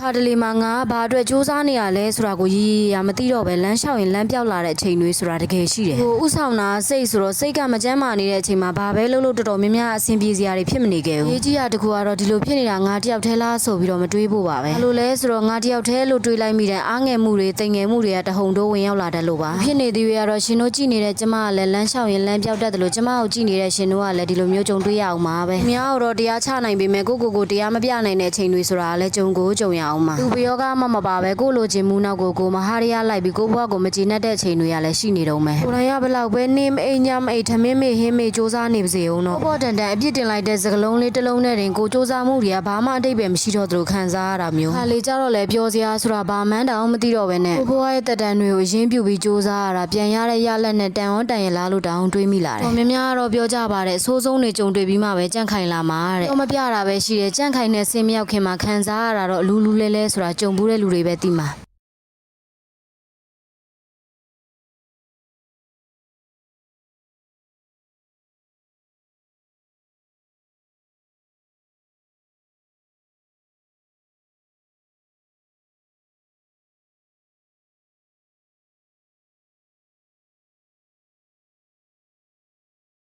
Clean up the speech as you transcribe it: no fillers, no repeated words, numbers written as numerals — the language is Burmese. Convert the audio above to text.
ဟာတလီမှာငါဘာအတွက်စူးစမ်းနေရလဲဆိုတာကိုရမသိတော့ပဲလမ်းလျှောက်ရင်လမ်းပြောက်လာတဲ့အချိန်တွေဆိုတာတကယ်ရှိတယ်ဟိုဥဆောင်တာစိတ်ဆိုတော့စိတ်ကမကြမ်းမာနေတဲ့အချိန်မှာဘာပဲလုပ်လို့တော်တော်များများအဆင်ပြေစရာတွေဖြစ်မနေခဲ့ဘူးရေးကြီးတာတကူကတော့ဒီလိုဖြစ်နေတာငါတယောက်တည်းလားဆိုပြီးတော့မတွေးဖို့ပါပဲဘယ်လိုလဲဆိုတော့ငါတယောက်တည်းလို့တွေးလိုက်မိတဲ့အားငယ်မှုတွေတိမ်ငယ်မှုတွေကတဟုန်တိုးဝင်ရောက်လာတတ်လို့ပါဖြစ်နေသေးတွေကတော့ရှင်တို့ကြည့်နေတဲ့ကျမကလည်းလမ်းလျှောက်ရင်လမ်းပြောက်တတ်တယ်လို့ကျမကိုကြည့်နေတဲ့ရှင်တို့ကလည်းဒီလိုမျိုးကြုံတွေ့ရအောင်ပါပဲအများတော့တရားချနိုင်ပေမဲ့ကိုတရားမပြနိုင်တဲ့အချိန်တွေဆိုတာလည်းကြုံရအောင်ပါသူဘယောကမပါပဲကိုလိုချင်မှုနောက်ကိုမဟာရရလိုက်ပြီးကိုဘွားကိုမကြည်နဲ့တဲ့အချိန်တွေကလည်းရှိနေတော့မယ်ကိုရရဘလောက်ပဲနေမအိမ်ညမအိမ်ထမင်းမေဟင်းမေစူးစမ်းနေပါစေအောင်တော့ပေါ်တန်အပြစ်တင်လိုက်တဲ့စကလုံးလေးတစ်လုံးနဲ့တင်ကိုစူးစမ်းမှုတွေကဘာမှအတိတ်ပဲမရှိတော့သလိုခံစားရတာမျိုးခါလေကြတော့လည်းပြောစရာဆိုတာဘာမှန်းတောင်မသိတော့ပဲနဲ့ကိုဘွားရဲ့တက်တန်တွေကိုအရင်ပြုပြီးစူးစမ်းရတာပြန်ရတဲ့ရလက်နဲ့တန်ရလားလို့တောင်းတွေးမိလာတယ်။များတော့ပြောကြပါတဲ့အဆိုးဆုံးတွေကြုံတွေ့ပြီးမှပဲကြန့်ခိုင်လာမှာတဲ့။တော့မပြတာပဲရှိတယ်ကြန့်ခိုင်နဲ့ဆင်းမြောက်ခင်မှာခံစားရတာတော့အလူလူလဲဆိုတာကြုံဘူးတဲ့လူတွေပဲသိမှာ။